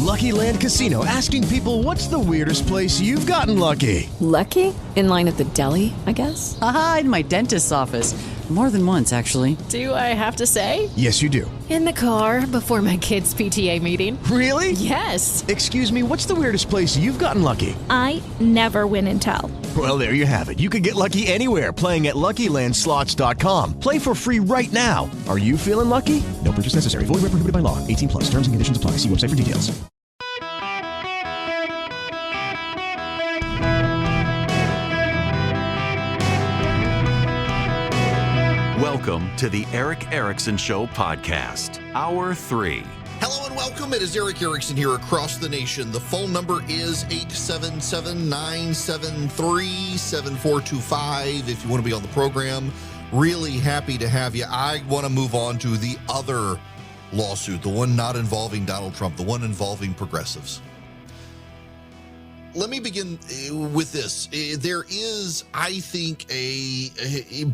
Lucky Land Casino, asking people, what's the weirdest place you've gotten lucky? Lucky? In line at the deli, I guess? Aha, in my dentist's office. More than once, actually. Do I have to say? Yes, you do. In the car before my kids' PTA meeting. Really? Yes. Excuse me, what's the weirdest place you've gotten lucky? I never win and tell. Well, there you have it. You can get lucky anywhere, playing at LuckyLandSlots.com. Play for free right now. Are you feeling lucky? No purchase necessary. Void where prohibited by law. 18 plus. Terms and conditions apply. See website for details. Welcome to the Eric Erickson Show podcast, Hour 3. Hello and welcome. It is Eric Erickson here across the nation. The phone number is 877-973-7425. If you want to be on the program, really happy to have you. I want to move on to the other lawsuit, the one not involving Donald Trump, the one involving progressives. Let me begin with this. There is, I think,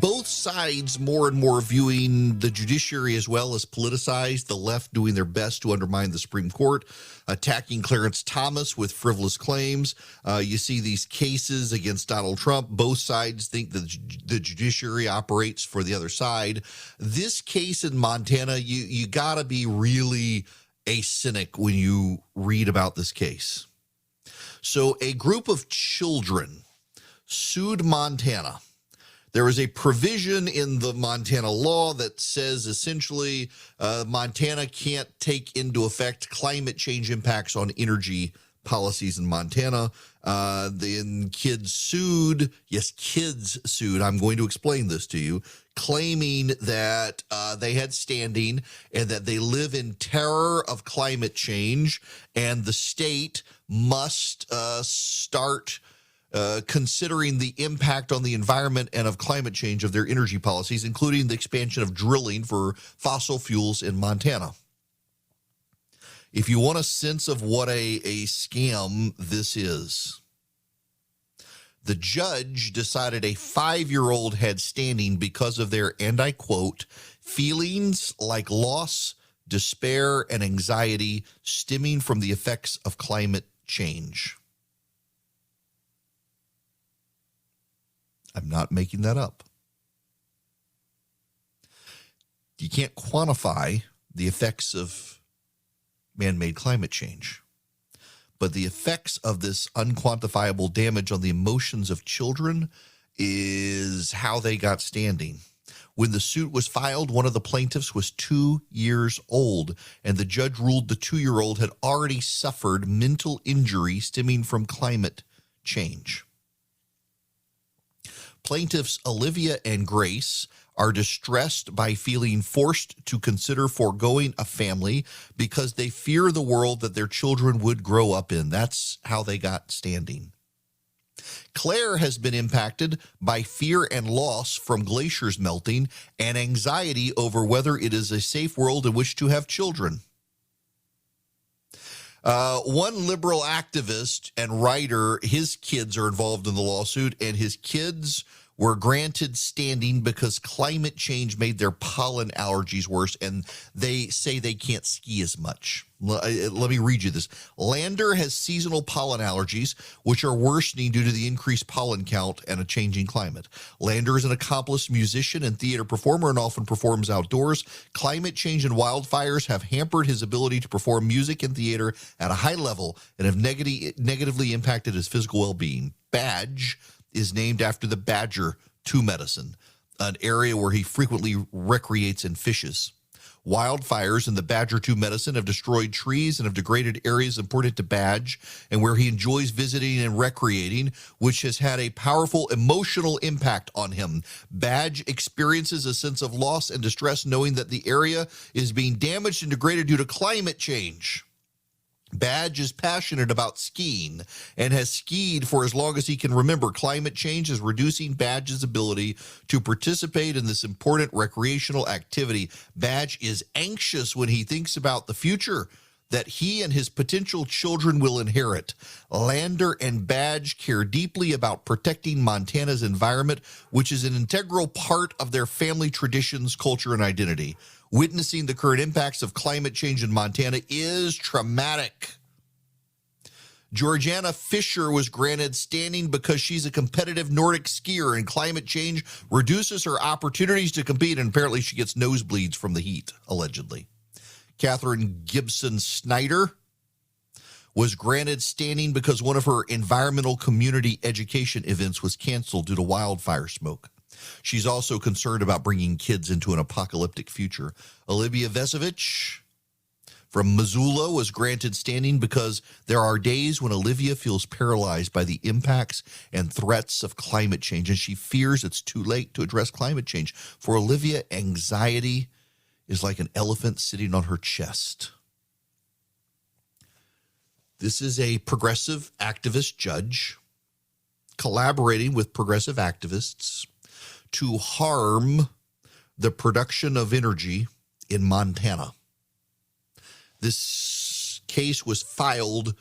both sides more and more viewing the judiciary as well as politicized, the left doing their best to undermine the Supreme Court, attacking Clarence Thomas with frivolous claims. You see these cases against Donald Trump. Both sides think that the judiciary operates for the other side. This case in Montana, you got to be really a cynic when you read about this case. So a group of children sued Montana. There is a provision in the Montana law that says essentially Montana can't take into effect climate change impacts on energy policies in Montana. Then kids sued. Yes, kids sued. I'm going to explain this to you, claiming that they had standing and that they live in terror of climate change, and the state must start considering the impact on the environment and of climate change of their energy policies, including the expansion of drilling for fossil fuels in Montana. If you want a sense of what a scam this is, the judge decided a 5-year-old had standing because of their, and I quote, feelings like loss, despair, and anxiety stemming from the effects of climate change. I'm not making that up. You can't quantify the effects of man-made climate change, but the effects of this unquantifiable damage on the emotions of children is how they got standing. When the suit was filed, one of the plaintiffs was 2 years old, and the judge ruled the 2-year-old had already suffered mental injury stemming from climate change. Plaintiffs Olivia and Grace are distressed by feeling forced to consider foregoing a family because they fear the world that their children would grow up in. That's how they got standing. Claire has been impacted by fear and loss from glaciers melting and anxiety over whether it is a safe world in which to have children. One liberal activist and writer, his kids are involved in the lawsuit, and his kids were granted standing because climate change made their pollen allergies worse, and they say they can't ski as much. Let me read you this. Lander has seasonal pollen allergies, which are worsening due to the increased pollen count and a changing climate. Lander is an accomplished musician and theater performer and often performs outdoors. Climate change and wildfires have hampered his ability to perform music and theater at a high level and have negatively impacted his physical well-being. Badge is named after the Badger 2 medicine, an area where he frequently recreates and fishes. Wildfires in the Badger 2 medicine have destroyed trees and have degraded areas important to Badge and where he enjoys visiting and recreating, which has had a powerful emotional impact on him. Badge experiences a sense of loss and distress knowing that the area is being damaged and degraded due to climate change. Badge is passionate about skiing and has skied for as long as he can remember. Climate change is reducing Badge's ability to participate in this important recreational activity. Badge is anxious when he thinks about the future that he and his potential children will inherit. Lander and Badge care deeply about protecting Montana's environment, which is an integral part of their family traditions, culture, and identity. Witnessing the current impacts of climate change in Montana is traumatic, Georgiana Fisher was granted standing because she's a competitive Nordic skier, and climate change reduces her opportunities to compete, and apparently she gets nosebleeds from the heat, allegedly. Catherine Gibson Snyder was granted standing because one of her environmental community education events was canceled due to wildfire smoke. She's also concerned about bringing kids into an apocalyptic future. Olivia Vesovich from Missoula was granted standing because there are days when Olivia feels paralyzed by the impacts and threats of climate change, and she fears it's too late to address climate change. For Olivia, anxiety is like an elephant sitting on her chest. This is a progressive activist judge collaborating with progressive activists to harm the production of energy in Montana. This case was filed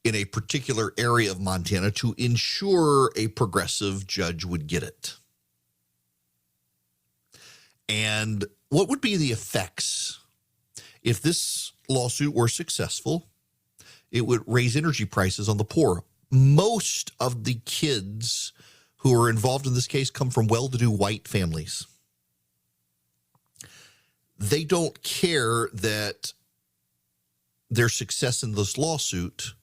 in a particular area of Montana to ensure a progressive judge would get it. And what would be the effects if this lawsuit were successful? It would raise energy prices on the poor. Most of the kids who are involved in this case come from well-to-do white families. They don't care that their success in this lawsuit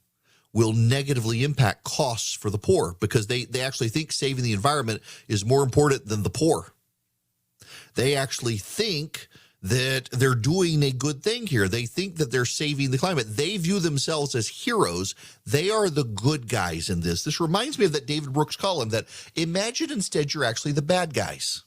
will negatively impact costs for the poor, because they actually think saving the environment is more important than the poor. They actually think that they're doing a good thing here. They think that they're saving the climate. They view themselves as heroes. They are the good guys in this. This reminds me of that David Brooks column that imagine instead you're actually the bad guys.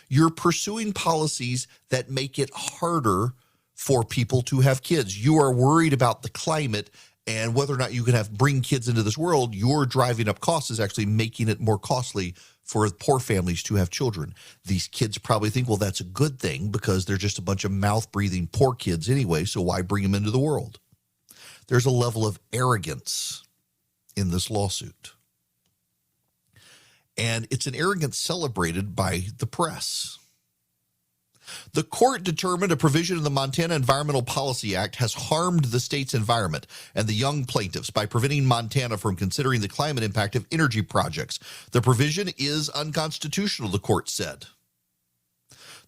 You're pursuing policies that make it harder for people to have kids. You are worried about the climate and whether or not you can bring kids into this world. You're driving up costs is actually making it more costly for poor families to have children. These kids probably think, well, that's a good thing because they're just a bunch of mouth-breathing poor kids anyway, so why bring them into the world? There's a level of arrogance in this lawsuit. And it's an arrogance celebrated by the press. The court determined a provision in the Montana Environmental Policy Act has harmed the state's environment and the young plaintiffs by preventing Montana from considering the climate impact of energy projects. The provision is unconstitutional, the court said.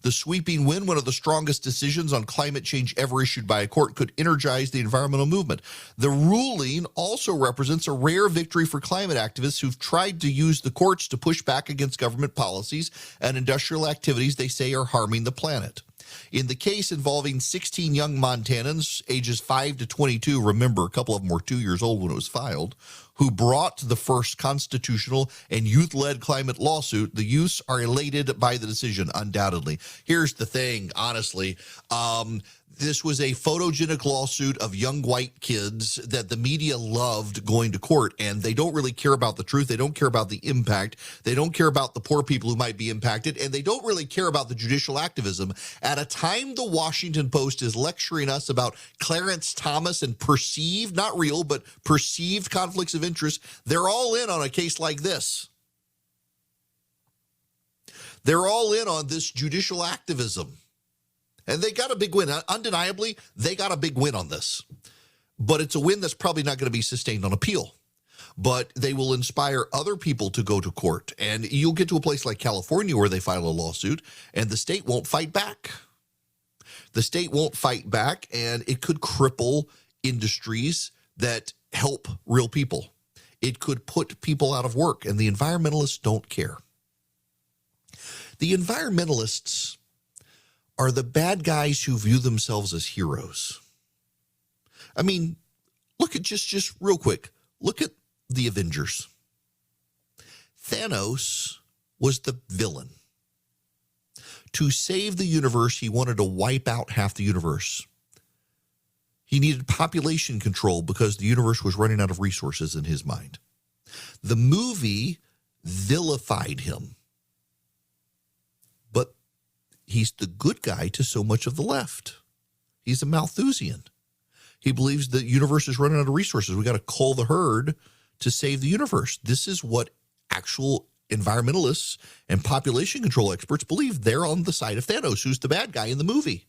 The sweeping win, one of the strongest decisions on climate change ever issued by a court, could energize the environmental movement. The ruling also represents a rare victory for climate activists who've tried to use the courts to push back against government policies and industrial activities they say are harming the planet. In the case involving 16 young Montanans, ages 5 to 22, remember a couple of them were 2 years old when it was filed, who brought the first constitutional and youth-led climate lawsuit, the youths are elated by the decision, undoubtedly. Here's the thing, honestly. This was a photogenic lawsuit of young white kids that the media loved going to court, and they don't really care about the truth. They don't care about the impact. They don't care about the poor people who might be impacted, and they don't really care about the judicial activism. At a time the Washington Post is lecturing us about Clarence Thomas and perceived, not real, but perceived conflicts of interest, they're all in on a case like this. They're all in on this judicial activism. And they got a big win. Undeniably, they got a big win on this. But it's a win that's probably not going to be sustained on appeal. But they will inspire other people to go to court. And you'll get to a place like California where they file a lawsuit, and the state won't fight back. The state won't fight back, and it could cripple industries that help real people. It could put people out of work, and the environmentalists don't care. The environmentalists are the bad guys who view themselves as heroes. I mean, look at just real quick, look at the Avengers. Thanos was the villain. To save the universe, he wanted to wipe out half the universe. He needed population control because the universe was running out of resources in his mind. The movie vilified him. But he's the good guy to so much of the left. He's a Malthusian. He believes the universe is running out of resources. We got to cull the herd to save the universe. This is what actual environmentalists and population control experts believe. They're on the side of Thanos, who's the bad guy in the movie.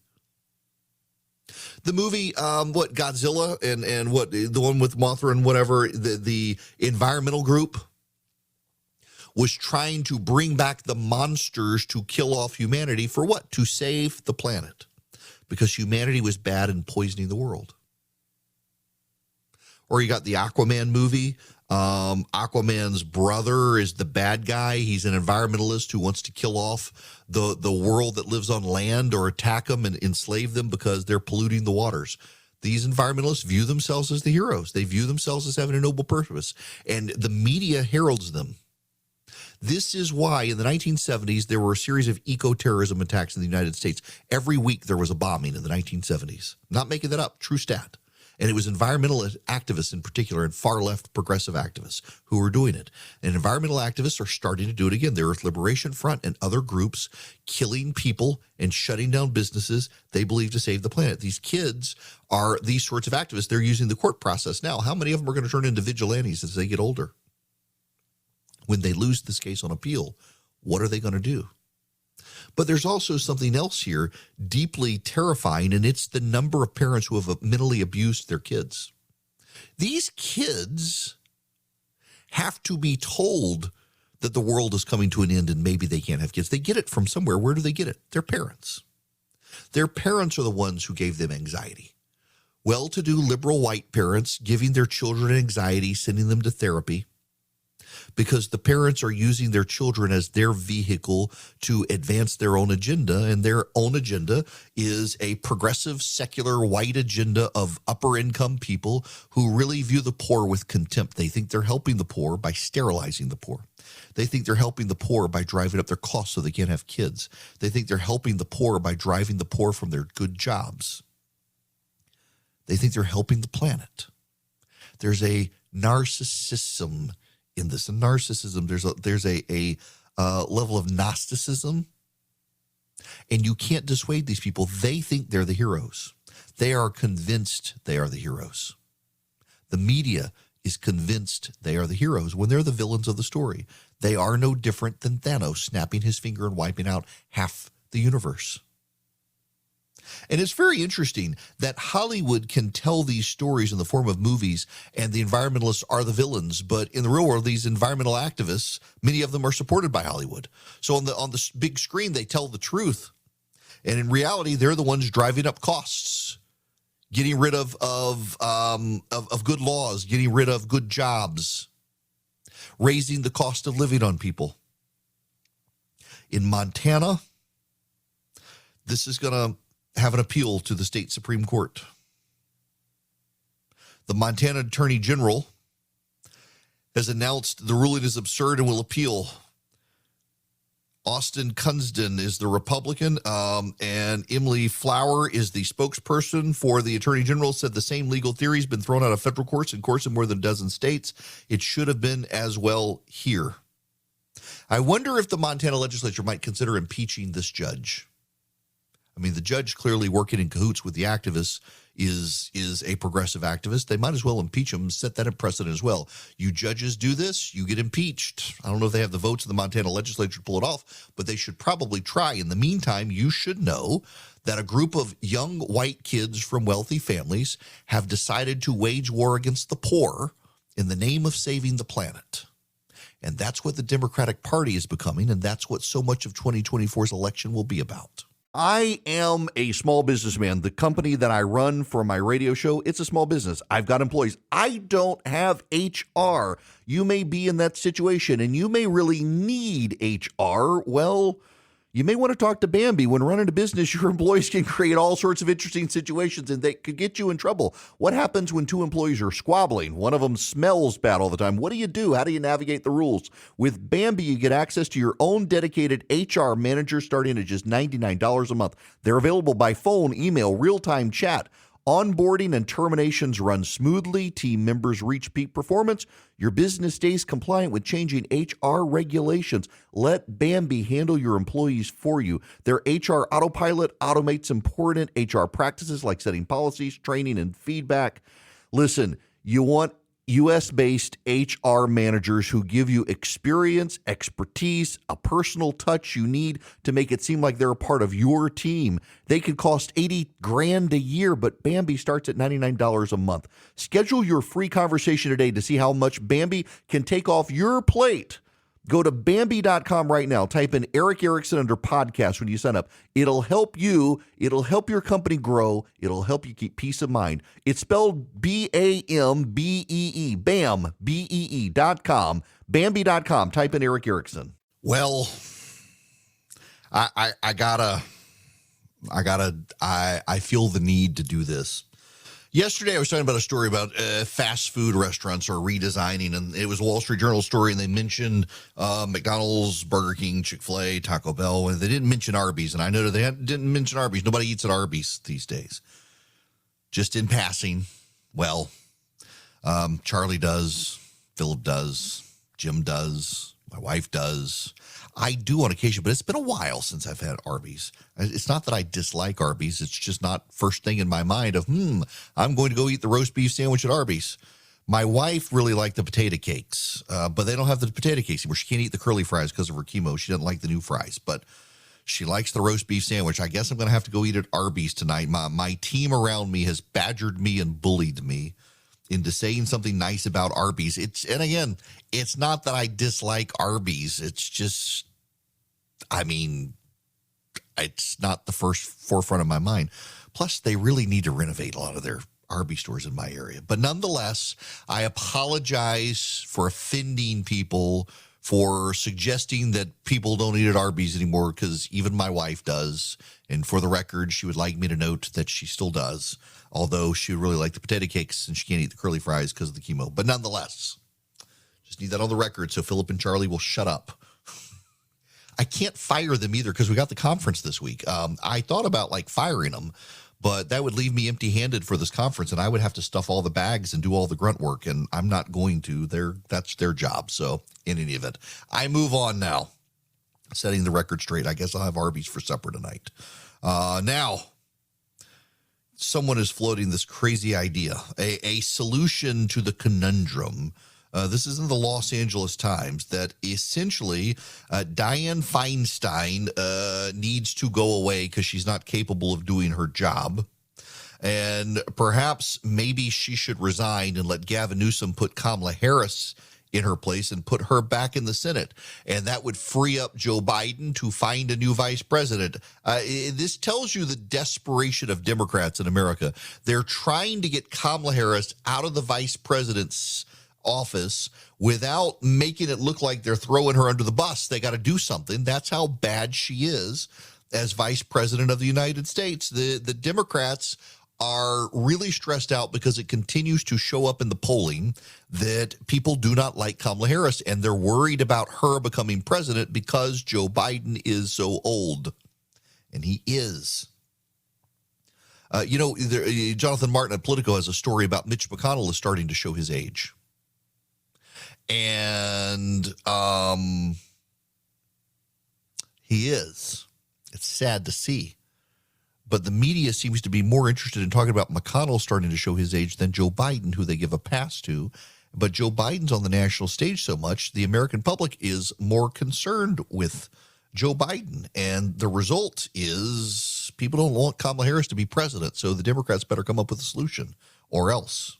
The movie, what, Godzilla and what, the one with Mothra and whatever, the environmental group was trying to bring back the monsters to kill off humanity for what? To save the planet. Because humanity was bad and poisoning the world. Or you got the Aquaman movie. Aquaman's brother is the bad guy. He's an environmentalist who wants to kill off the world that lives on land or attack them and enslave them because they're polluting the waters. These environmentalists view themselves as the heroes. They view themselves as having a noble purpose, and the media heralds them. This is why in the 1970s, there were a series of eco-terrorism attacks in the United States. Every week there was a bombing in the 1970s. Not making that up, true stat. And it was environmental activists in particular and far-left progressive activists who were doing it. And environmental activists are starting to do it again. The Earth Liberation Front and other groups killing people and shutting down businesses they believe to save the planet. These kids are these sorts of activists. They're using the court process now. How many of them are going to turn into vigilantes as they get older? When they lose this case on appeal, what are they going to do? But there's also something else here deeply terrifying, and it's the number of parents who have mentally abused their kids. These kids have to be told that the world is coming to an end and maybe they can't have kids. They get it from somewhere. Where do they get it? Their parents. Their parents are the ones who gave them anxiety. Well-to-do liberal white parents giving their children anxiety, sending them to therapy, because the parents are using their children as their vehicle to advance their own agenda, and their own agenda is a progressive, secular, white agenda of upper-income people who really view the poor with contempt. They think they're helping the poor by sterilizing the poor. They think they're helping the poor by driving up their costs so they can't have kids. They think they're helping the poor by driving the poor from their good jobs. They think they're helping the planet. There's a narcissism in this. A narcissism, there's a level of Gnosticism, and you can't dissuade these people. They think they're the heroes. They are convinced they are the heroes. The media is convinced they are the heroes when they're the villains of the story. They are no different than Thanos snapping his finger and wiping out half the universe. And it's very interesting that Hollywood can tell these stories in the form of movies, and the environmentalists are the villains. But in the real world, these environmental activists, many of them are supported by Hollywood. So on the big screen, they tell the truth. And in reality, they're the ones driving up costs, getting rid of good laws, getting rid of good jobs, raising the cost of living on people. In Montana, this is going to have an appeal to the state Supreme Court. The Montana Attorney General has announced the ruling is absurd and will appeal. Austin Kunsden is the Republican, and Emily Flower is the spokesperson for the Attorney General, said the same legal theory has been thrown out of federal courts in more than a dozen states. It should have been as well here. I wonder if the Montana legislature might consider impeaching this judge. I mean, the judge clearly working in cahoots with the activists is a progressive activist. They might as well impeach him, set that a precedent as well. You judges do this, you get impeached. I don't know if they have the votes in the Montana legislature to pull it off, but they should probably try. In the meantime, you should know that a group of young white kids from wealthy families have decided to wage war against the poor in the name of saving the planet. And that's what the Democratic Party is becoming, and that's what so much of 2024's election will be about. I am a small businessman. The company that I run for my radio show, it's a small business. I've got employees. I don't have HR. You may be in that situation, and you may really need HR. Well, you may want to talk to Bambi. When running a business, your employees can create all sorts of interesting situations, and they could get you in trouble. What happens when two employees are squabbling? One of them smells bad all the time. What do? How do you navigate the rules? With Bambi, you get access to your own dedicated HR manager starting at just $99 a month. They're available by phone, email, real-time chat. Onboarding and terminations run smoothly. Team members reach peak performance. Your business stays compliant with changing HR regulations. Let Bambi handle your employees for you. Their HR autopilot automates important HR practices like setting policies, training, and feedback. Listen, you want U.S.-based HR managers who give you experience, expertise, a personal touch you need to make it seem like they're a part of your team. They could cost $80,000 a year, but Bambee starts at $99 a month. Schedule your free conversation today to see how much Bambee can take off your plate. Go to Bambee.com right now. Type in Eric Erickson under podcast when you sign up. It'll help you. It'll help your company grow. It'll help you keep peace of mind. It's spelled B-A-M-B-E-E. BAM, B-E-E.com. Bambee.com. Type in Eric Erickson. Well, I feel the need to do this. Yesterday, I was talking about a story about fast food restaurants are redesigning, and it was a Wall Street Journal story, and they mentioned McDonald's, Burger King, Chick-fil-A, Taco Bell, and they didn't mention Arby's, and I know they didn't mention Arby's. Nobody eats at Arby's these days. Just in passing. Well, Charlie does, Philip does, Jim does, my wife does. I do on occasion, but it's been a while since I've had Arby's. It's not that I dislike Arby's. It's just not first thing in my mind of, I'm going to go eat the roast beef sandwich at Arby's. My wife really liked the potato cakes, but they don't have the potato cakes anymore. She can't eat the curly fries because of her chemo. She doesn't like the new fries, but she likes the roast beef sandwich. I guess I'm going to have to go eat at Arby's tonight. My team around me has badgered me and bullied me into saying something nice about Arby's. And again, it's not that I dislike Arby's. It's just, it's not the forefront of my mind. Plus, they really need to renovate a lot of their Arby's stores in my area. But nonetheless, I apologize for offending people, for suggesting that people don't eat at Arby's anymore, because even my wife does. And for the record, she would like me to note that she still does, although she would really like the potato cakes and she can't eat the curly fries because of the chemo. But nonetheless, just need that on the record so Philip and Charlie will shut up. I can't fire them either because we got the conference this week. I thought about firing them, but that would leave me empty-handed for this conference, and I would have to stuff all the bags and do all the grunt work, and I'm not going to. That's their job. So in any event, I move on now. Setting the record straight. I guess I'll have Arby's for supper tonight. Now, someone is floating this crazy idea, a solution to the conundrum. This is in the Los Angeles Times, that essentially Dianne Feinstein needs to go away because she's not capable of doing her job. And perhaps maybe she should resign and let Gavin Newsom put Kamala Harris in her place and put her back in the Senate. And that would free up Joe Biden to find a new vice president. This tells you the desperation of Democrats in America. They're trying to get Kamala Harris out of the vice president's office without making it look like they're throwing her under the bus. They got to do something. That's how bad she is as vice president of the United States. The Democrats are really stressed out because it continues to show up in the polling that people do not like Kamala Harris, and they're worried about her becoming president because Joe Biden is so old. And he is. Jonathan Martin at Politico has a story about Mitch McConnell is starting to show his age. And he is. It's sad to see. But the media seems to be more interested in talking about McConnell starting to show his age than Joe Biden, who they give a pass to. But Joe Biden's on the national stage so much, the American public is more concerned with Joe Biden. And the result is people don't want Kamala Harris to be president, so the Democrats better come up with a solution, or else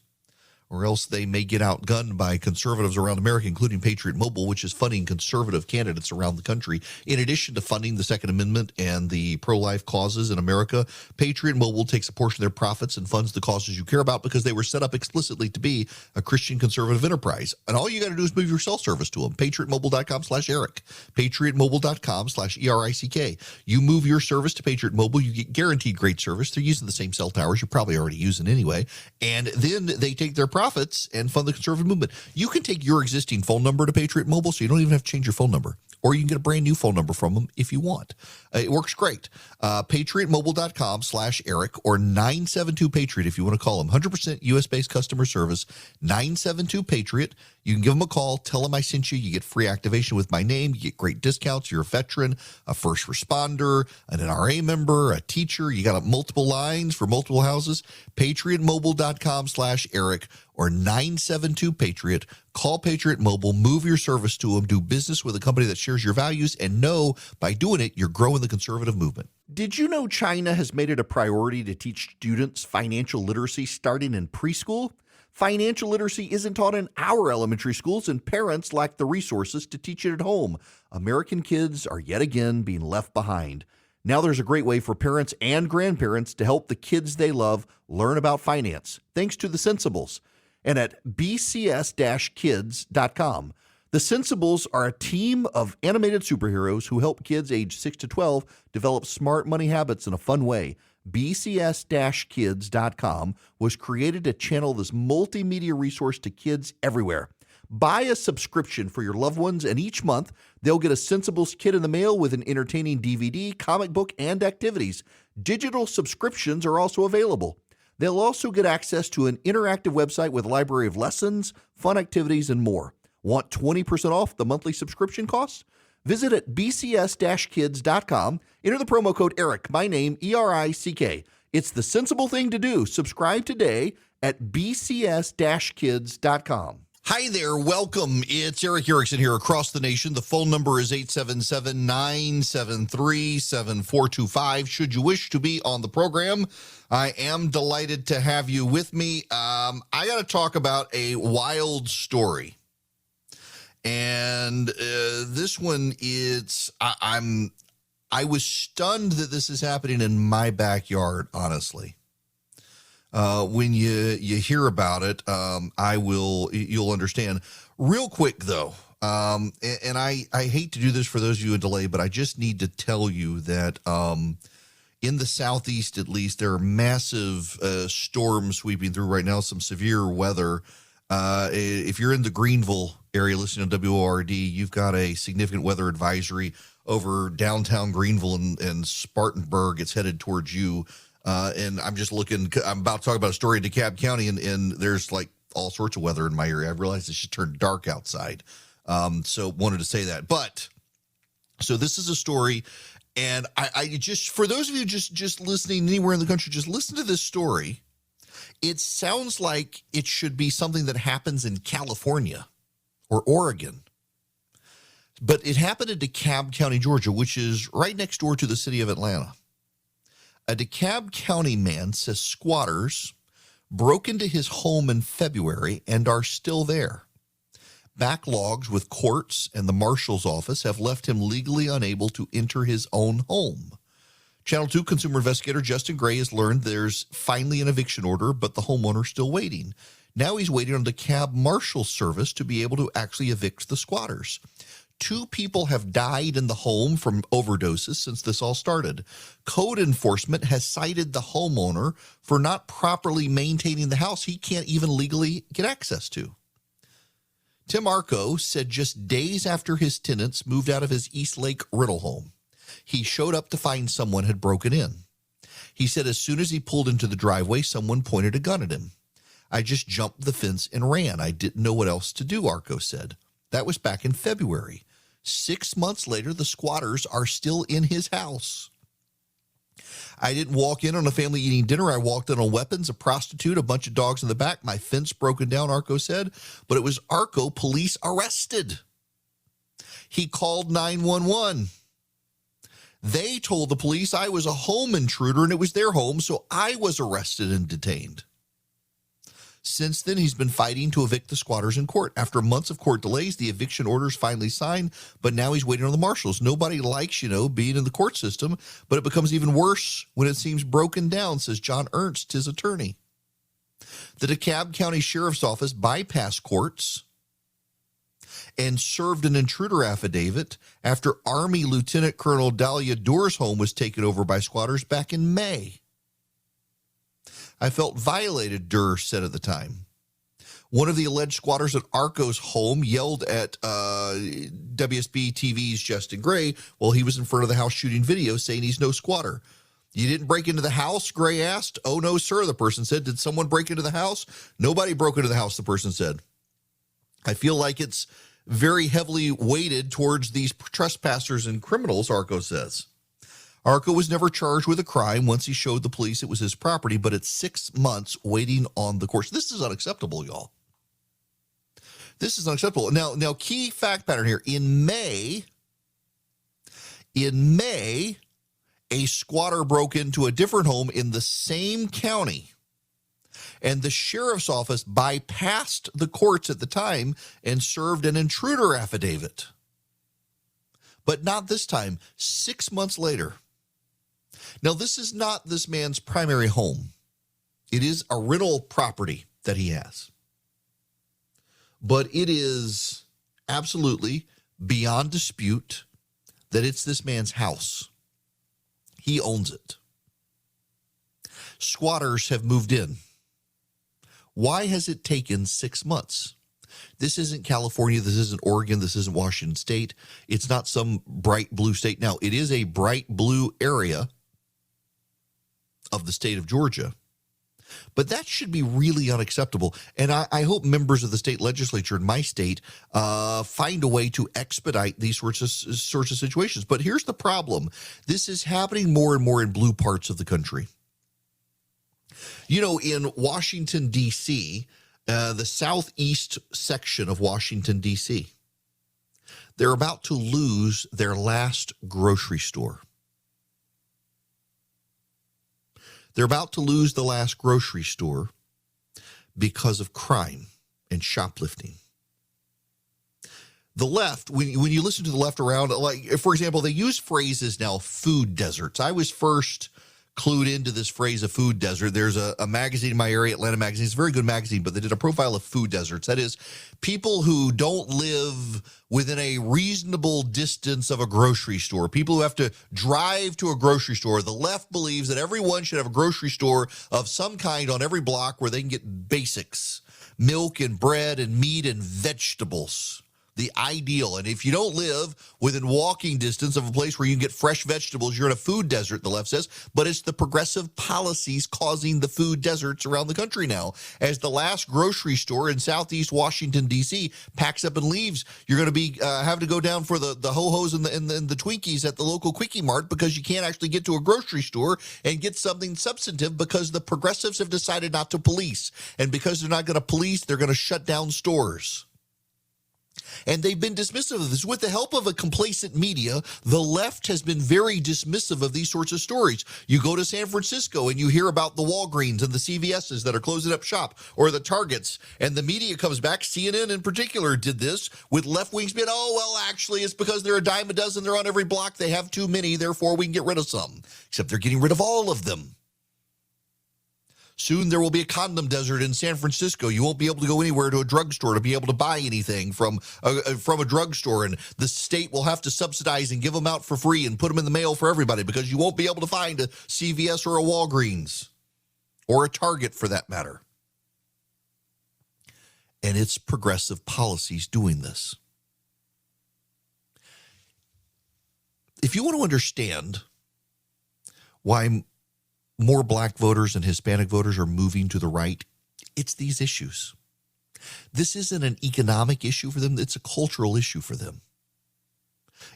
they may get outgunned by conservatives around America, including Patriot Mobile, which is funding conservative candidates around the country. In addition to funding the Second Amendment and the pro-life causes in America, Patriot Mobile takes a portion of their profits and funds the causes you care about because they were set up explicitly to be a Christian conservative enterprise. And all you got to do is move your cell service to them. PatriotMobile.com/Eric. PatriotMobile.com/ERICK. You move your service to Patriot Mobile, you get guaranteed great service. They're using the same cell towers you're probably already using anyway. And then they take their profits and fund the conservative movement. You can take your existing phone number to Patriot Mobile, so you don't even have to change your phone number. Or you can get a brand new phone number from them if you want. It works great. PatriotMobile.com/Eric or 972-PATRIOT if you want to call them. 100% U.S.-based customer service, 972-PATRIOT. You can give them a call. Tell them I sent you. You get free activation with my name. You get great discounts. You're a veteran, a first responder, an NRA member, a teacher. You got multiple lines for multiple houses. PatriotMobile.com/Eric or 972-PATRIOT. Call Patriot Mobile, move your service to them, do business with a company that shares your values, and know by doing it, you're growing the conservative movement. Did you know China has made it a priority to teach students financial literacy starting in preschool? Financial literacy isn't taught in our elementary schools, and parents lack the resources to teach it at home. American kids are yet again being left behind. Now there's a great way for parents and grandparents to help the kids they love learn about finance, thanks to the Sensibles. And at bcs-kids.com. The Sensibles are a team of animated superheroes who help kids age 6 to 12 develop smart money habits in a fun way. bcs-kids.com was created to channel this multimedia resource to kids everywhere. Buy a subscription for your loved ones, and each month they'll get a Sensibles kit in the mail with an entertaining DVD, comic book, and activities. Digital subscriptions are also available. They'll also get access to an interactive website with a library of lessons, fun activities, and more. Want 20% off the monthly subscription costs? Visit at bcs-kids.com. Enter the promo code ERIC, my name, ERICK. It's the sensible thing to do. Subscribe today at bcs-kids.com. Hi there, welcome. It's Eric Erickson here across the nation. The phone number is 877-973-7425. Should you wish to be on the program, I am delighted to have you with me. I got to talk about a wild story. And this one is, I was stunned that this is happening in my backyard, honestly. When you hear about it, you'll understand. Real quick though, and I hate to do this for those of you in delay, but I just need to tell you that in the southeast, at least, there are massive storms sweeping through right now. Some severe weather. If you're in the Greenville area listening to WORD, you've got a significant weather advisory over downtown Greenville and Spartanburg. It's headed towards you. And I'm about to talk about a story in DeKalb County, and there's like all sorts of weather in my area. I realized it should turn dark outside. So wanted to say that. But so this is a story, and I just, for those of you just listening anywhere in the country, just listen to this story. It sounds like it should be something that happens in California or Oregon. But it happened in DeKalb County, Georgia, which is right next door to the city of Atlanta. A DeKalb County man says squatters broke into his home in February and are still there. Backlogs with courts and the marshal's office have left him legally unable to enter his own home. Channel 2 consumer investigator Justin Gray has learned there's finally an eviction order, but the homeowner's still waiting. Now he's waiting on the DeKalb Marshal Service to be able to actually evict the squatters. 2 people have died in the home from overdoses since this all started. Code enforcement has cited the homeowner for not properly maintaining the house he can't even legally get access to. Tim Arco said just days after his tenants moved out of his East Lake rental home, he showed up to find someone had broken in. He said as soon as he pulled into the driveway, someone pointed a gun at him. I just jumped the fence and ran. I didn't know what else to do, Arco said. That was back in February. 6 months later, the squatters are still in his house. I didn't walk in on a family eating dinner. I walked in on weapons, a prostitute, a bunch of dogs in the back, my fence broken down, Arco said. But it was Arco police arrested. He called 911. They told the police I was a home intruder and it was their home, so I was arrested and detained. Since then, he's been fighting to evict the squatters in court. After months of court delays, the eviction order's finally signed, but now he's waiting on the marshals. Nobody likes, being in the court system, but it becomes even worse when it seems broken down, says John Ernst, his attorney. The DeKalb County Sheriff's Office bypassed courts and served an intruder affidavit after Army Lieutenant Colonel Dahlia Doer's home was taken over by squatters back in May. I felt violated, Durr said at the time. One of the alleged squatters at Arco's home yelled at WSB TV's Justin Gray while he was in front of the house shooting video, saying he's no squatter. You didn't break into the house, Gray asked. Oh, no, sir, the person said. Did someone break into the house? Nobody broke into the house, the person said. I feel like it's very heavily weighted towards these trespassers and criminals, Arco says. Arco was never charged with a crime. Once he showed the police it was his property, but it's 6 months waiting on the courts. This is unacceptable, y'all. This is unacceptable. Now, key fact pattern here. In May, a squatter broke into a different home in the same county, and the sheriff's office bypassed the courts at the time and served an intruder affidavit. But not this time, 6 months later. Now, this is not this man's primary home. It is a rental property that he has. But it is absolutely beyond dispute that it's this man's house. He owns it. Squatters have moved in. Why has it taken 6 months? This isn't California. This isn't Oregon. This isn't Washington State. It's not some bright blue state. Now, it is a bright blue area of the state of Georgia. But that should be really unacceptable. And I hope members of the state legislature in my state find a way to expedite these sorts of situations. But here's the problem. This is happening more and more in blue parts of the country. You know, in Washington, D.C., the southeast section of Washington, D.C., they're about to lose their last grocery store. They're about to lose the last grocery store because of crime and shoplifting. The left, when you listen to the left around, like, for example, they use phrases now, food deserts. I was first clued into this phrase of food desert. There's a magazine in my area, Atlanta Magazine. It's a very good magazine, but they did a profile of food deserts. That is, people who don't live within a reasonable distance of a grocery store, people who have to drive to a grocery store. The left believes that everyone should have a grocery store of some kind on every block where they can get basics, milk and bread and meat and vegetables. The ideal. And if you don't live within walking distance of a place where you can get fresh vegetables, you're in a food desert, the left says. But it's the progressive policies causing the food deserts around the country now. As the last grocery store in southeast Washington, D.C. packs up and leaves, you're going to be having to go down for the ho-hos and the Twinkies at the local Quickie Mart because you can't actually get to a grocery store and get something substantive because the progressives have decided not to police. And because they're not going to police, they're going to shut down stores. And they've been dismissive of this. With the help of a complacent media, the left has been very dismissive of these sorts of stories. You go to San Francisco and you hear about the Walgreens and the CVSs that are closing up shop, or the Targets, and the media comes back. CNN in particular did this with left wings being, oh, well, actually, it's because they're a dime a dozen. They're on every block. They have too many. Therefore, we can get rid of some. Except they're getting rid of all of them. Soon there will be a condom desert in San Francisco. You won't be able to go anywhere to a drugstore to be able to buy anything from a drugstore, and the state will have to subsidize and give them out for free and put them in the mail for everybody because you won't be able to find a CVS or a Walgreens or a Target for that matter. And it's progressive policies doing this. If you want to understand why more black voters and Hispanic voters are moving to the right, it's these issues. This isn't an economic issue for them. It's a cultural issue for them.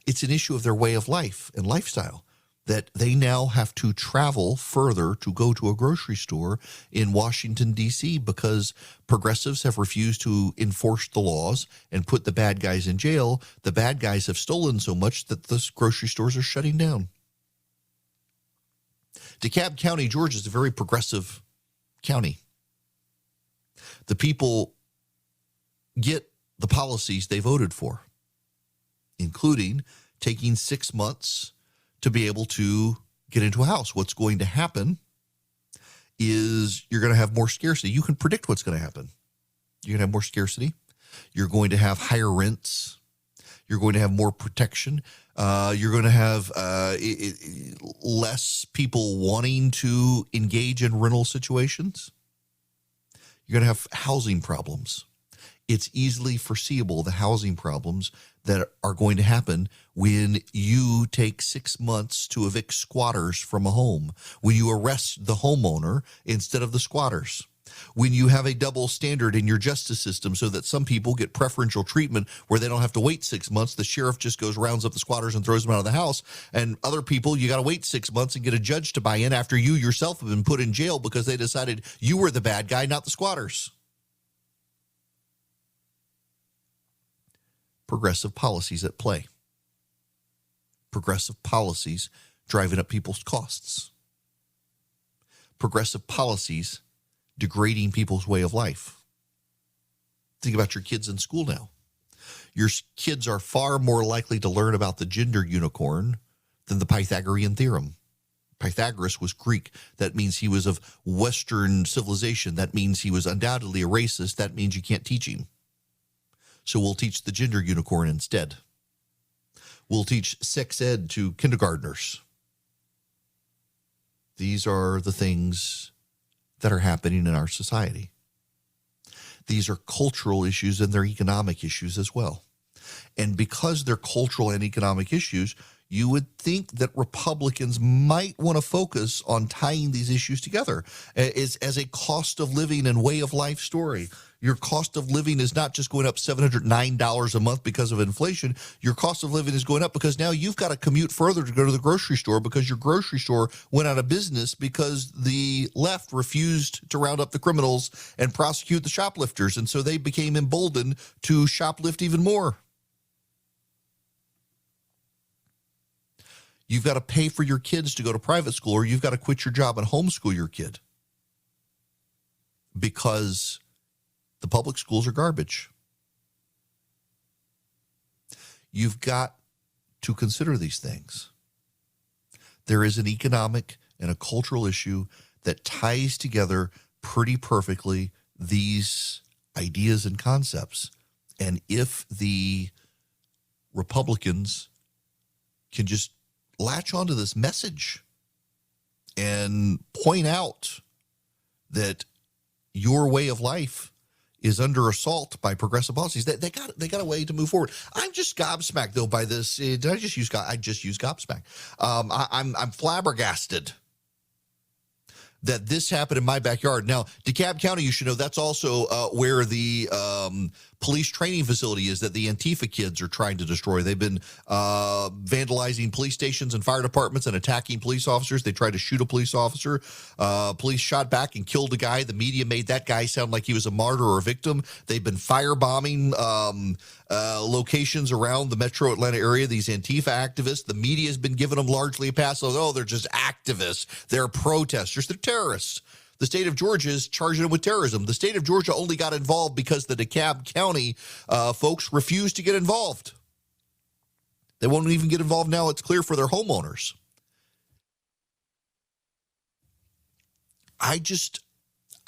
It's an issue of their way of life and lifestyle, that they now have to travel further to go to a grocery store in Washington, D.C. because progressives have refused to enforce the laws and put the bad guys in jail. The bad guys have stolen so much that the grocery stores are shutting down. DeKalb County, Georgia is a very progressive county. The people get the policies they voted for, including taking 6 months to be able to get into a house. What's going to happen is you're going to have more scarcity. You can predict what's going to happen. You're going to have more scarcity. You're going to have higher rents. You're going to have more protection. You're going to have less people wanting to engage in rental situations. You're going to have housing problems. It's easily foreseeable, the housing problems that are going to happen when you take 6 months to evict squatters from a home, when you arrest the homeowner instead of the squatters. when you have a double standard in your justice system so that some people get preferential treatment where they don't have to wait 6 months. The sheriff just goes, rounds up the squatters and throws them out of the house. And other people, you got to wait 6 months and get a judge to buy in after you yourself have been put in jail because they decided you were the bad guy, not the squatters. Progressive policies at play. Progressive policies driving up people's costs. Progressive policies degrading people's way of life. Think about your kids in school now. Your kids are far more likely to learn about the gender unicorn than the Pythagorean theorem. Pythagoras was Greek. That means he was of Western civilization. That means he was undoubtedly a racist. That means you can't teach him. So we'll teach the gender unicorn instead. We'll teach sex ed to kindergartners. These are the things that are happening in our society. These are cultural issues and they're economic issues as well. And because they're cultural and economic issues, you would think that Republicans might want to focus on tying these issues together as a cost of living and way of life story. Your cost of living is not just going up $709 a month because of inflation. Your cost of living is going up because now you've got to commute further to go to the grocery store because your grocery store went out of business because the left refused to round up the criminals and prosecute the shoplifters. And so they became emboldened to shoplift even more. You've got to pay for your kids to go to private school, or you've got to quit your job and homeschool your kid because the public schools are garbage. You've got to consider these things. There is an economic and a cultural issue that ties together pretty perfectly these ideas and concepts. And if the Republicans can just latch onto this message and point out that your way of life is under assault by progressive policies, they got a way to move forward. I'm just gobsmacked though by this. Did I just use gobsmacked? I'm flabbergasted that this happened in my backyard. Now, DeKalb County, you should know, that's also where the police training facility is that the Antifa kids are trying to destroy. They've been vandalizing police stations and fire departments and attacking police officers. They tried to shoot a police officer. Police shot back and killed a guy. The media made that guy sound like he was a martyr or a victim. They've been firebombing locations around the metro Atlanta area, these Antifa activists. The media has been giving them largely a pass. Oh, they're just activists. They're protesters. They're terrorists. The state of Georgia is charging them with terrorism. The state of Georgia only got involved because the DeKalb County folks refused to get involved. They won't even get involved now. It's clear for their homeowners.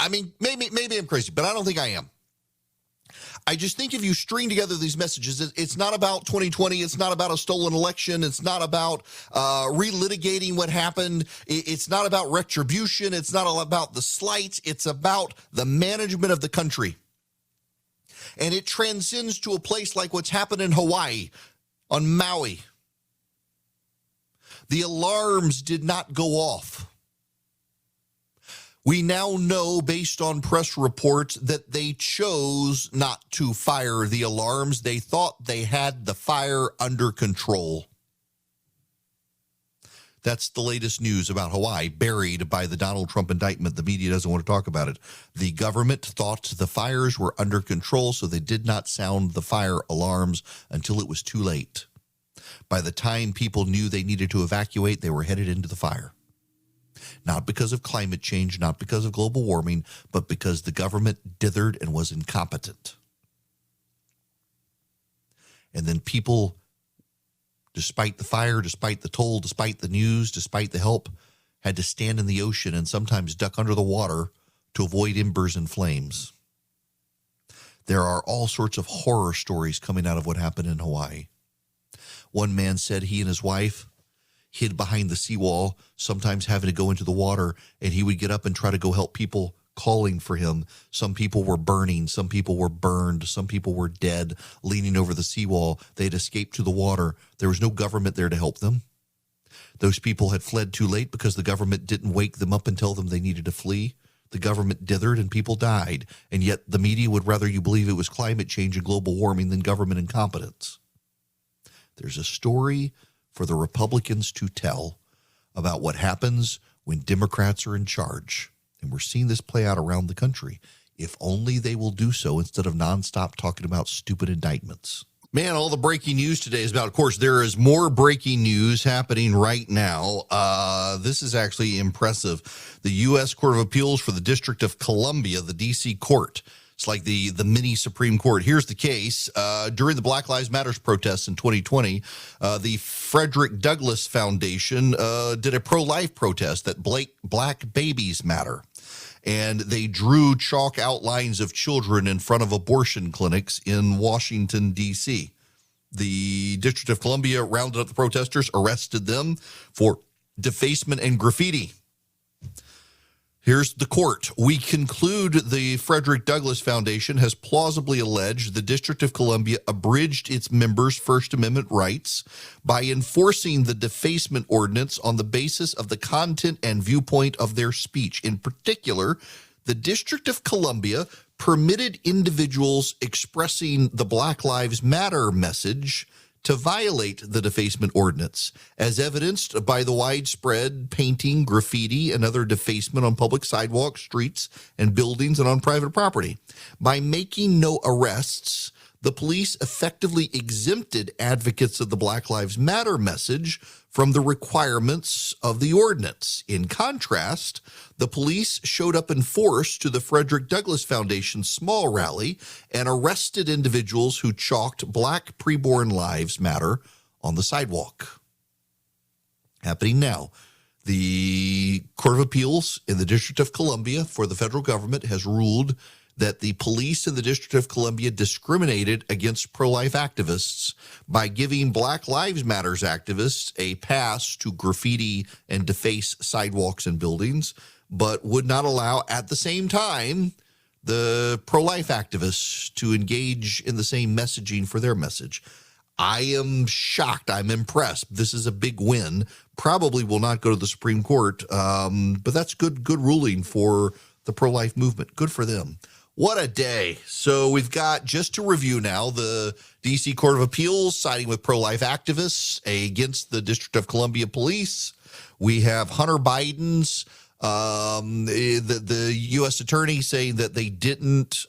Maybe I'm crazy, but I don't think I am. I just think if you string together these messages, it's not about 2020. It's not about a stolen election. It's not about relitigating what happened. It's not about retribution. It's not all about the slights. It's about the management of the country. And it transcends to a place like what's happened in Hawaii, on Maui. The alarms did not go off. We now know, based on press reports, that they chose not to fire the alarms. They thought they had the fire under control. That's the latest news about Hawaii, buried by the Donald Trump indictment. The media doesn't want to talk about it. The government thought the fires were under control, so they did not sound the fire alarms until it was too late. By the time people knew they needed to evacuate, they were headed into the fire. Not because of climate change, not because of global warming, but because the government dithered and was incompetent. And then people, despite the fire, despite the toll, despite the news, despite the help, had to stand in the ocean and sometimes duck under the water to avoid embers and flames. There are all sorts of horror stories coming out of what happened in Hawaii. One man said he and his wife hid behind the seawall, sometimes having to go into the water, and he would get up and try to go help people calling for him. Some people were burning, some people were burned, some people were dead, leaning over the seawall. They'd escaped to the water. There was no government there to help them. Those people had fled too late because the government didn't wake them up and tell them they needed to flee. the government dithered and people died, and yet the media would rather you believe it was climate change and global warming than government incompetence. There's a story for the Republicans to tell about what happens when Democrats are in charge. And we're seeing this play out around the country. If only they will do so instead of nonstop talking about stupid indictments. Man, all the breaking news today is about, of course, there is more breaking news happening right now. This is actually impressive. The U.S. Court of Appeals for the District of Columbia, the D.C. court. It's like the mini Supreme Court. Here's the case. During the Black Lives Matter protests in 2020, the Frederick Douglass Foundation did a pro-life protest that black babies matter. And they drew chalk outlines of children in front of abortion clinics in Washington, D.C. The District of Columbia rounded up the protesters, arrested them for defacement and graffiti. Here's the court. We conclude the Frederick Douglass Foundation has plausibly alleged the District of Columbia abridged its members' First Amendment rights by enforcing the defacement ordinance on the basis of the content and viewpoint of their speech. In particular, the District of Columbia permitted individuals expressing the Black Lives Matter message to violate the defacement ordinance, as evidenced by the widespread painting, graffiti, and other defacement on public sidewalks, streets, and buildings and on private property. By making no arrests, the police effectively exempted advocates of the Black Lives Matter message from the requirements of the ordinance. In contrast, the police showed up in force to the Frederick Douglass Foundation's small rally and arrested individuals who chalked Black preborn lives matter on the sidewalk. Happening now. The Court of Appeals in the District of Columbia for the federal government has ruled that the police in the District of Columbia discriminated against pro-life activists by giving Black Lives Matters activists a pass to graffiti and deface sidewalks and buildings, but would not allow at the same time the pro-life activists to engage in the same messaging for their message. I am shocked. I'm impressed. This is a big win. Probably will not go to the Supreme Court, but that's good ruling for the pro-life movement. Good for them. What a day. So we've got, just to review now, the D.C. Court of Appeals siding with pro-life activists against the District of Columbia police. We have Hunter Biden's, the U.S. attorney saying that they didn't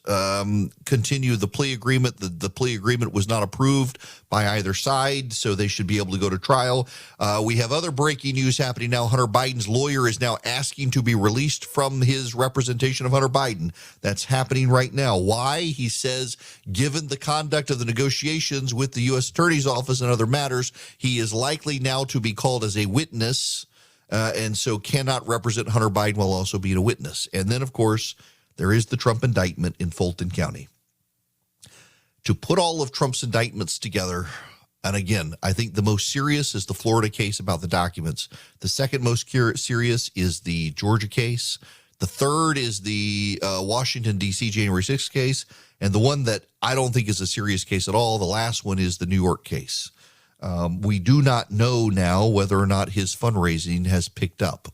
continue the plea agreement. The plea agreement was not approved by either side, so they should be able to go to trial. We have other breaking news happening now. Hunter Biden's lawyer is now asking to be released from his representation of Hunter Biden. That's happening right now. Why? He says, given the conduct of the negotiations with the U.S. Attorney's Office and other matters, he is likely now to be called as a witness, and so cannot represent Hunter Biden while also being a witness. And then, of course, there is the Trump indictment in Fulton County. To put all of Trump's indictments together, and again, I think the most serious is the Florida case about the documents. The second most serious is the Georgia case. The third is the Washington, D.C. January 6th case. And the one that I don't think is a serious case at all, the last one, is the New York case. We do not know now whether or not his fundraising has picked up.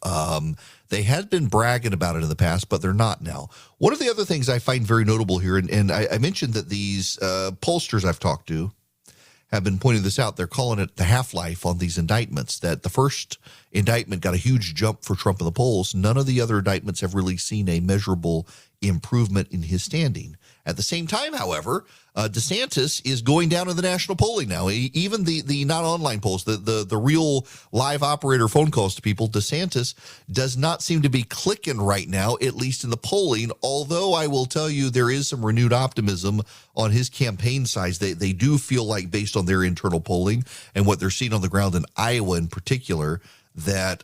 They had been bragging about it in the past, but they're not now. One of the other things I find very notable here, and I mentioned that these pollsters I've talked to have been pointing this out. They're calling it the half-life on these indictments, that the first indictment got a huge jump for Trump in the polls. None of the other indictments have really seen a measurable improvement in his standing. At the same time, however, DeSantis is going down in the national polling now. Even the not online polls, the real live operator phone calls to people, DeSantis does not seem to be clicking right now, at least in the polling, although I will tell you there is some renewed optimism on his campaign size. They do feel like, based on their internal polling and what they're seeing on the ground in Iowa in particular, that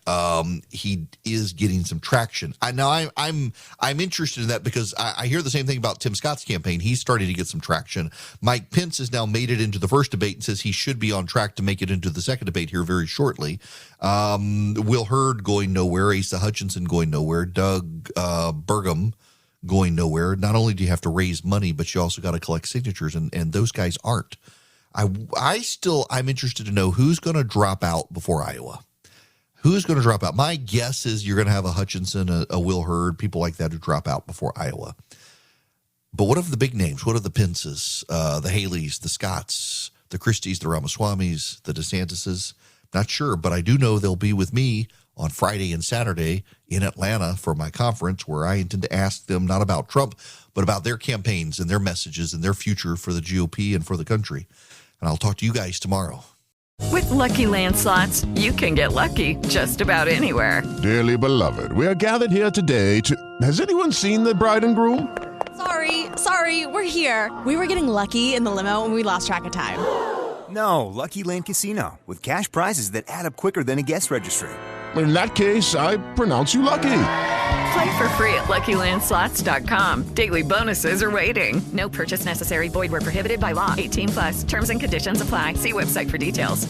he is getting some traction. I'm interested in that because I hear the same thing about Tim Scott's campaign. He's starting to get some traction. Mike Pence has now made it into the first debate and says he should be on track to make it into the second debate here very shortly. Will Hurd going nowhere, Asa Hutchinson going nowhere, Doug Burgum going nowhere. Not only do you have to raise money, but you also got to collect signatures, and those guys aren't. I'm interested to know who's going to drop out before Iowa. Who's going to drop out? My guess is you're going to have a Hutchinson, a Will Hurd, people like that who drop out before Iowa. But what of the big names? What of the Pences, the Haleys, the Scotts, the Christies, the Ramaswamis, the DeSantises? Not sure, but I do know they'll be with me on Friday and Saturday in Atlanta for my conference, where I intend to ask them not about Trump, but about their campaigns and their messages and their future for the GOP and for the country. And I'll talk to you guys tomorrow. With Lucky Land Slots, you can get lucky just about anywhere. Dearly beloved, we are gathered here today to... Has anyone seen the bride and groom? Sorry, we're here. We were getting lucky in the limo and we lost track of time. No, Lucky Land Casino, with cash prizes that add up quicker than a guest registry. In that case, I pronounce you lucky. Play for free at LuckyLandSlots.com. Daily bonuses are waiting. No purchase necessary. Void where prohibited by law. 18+. Terms and conditions apply. See website for details.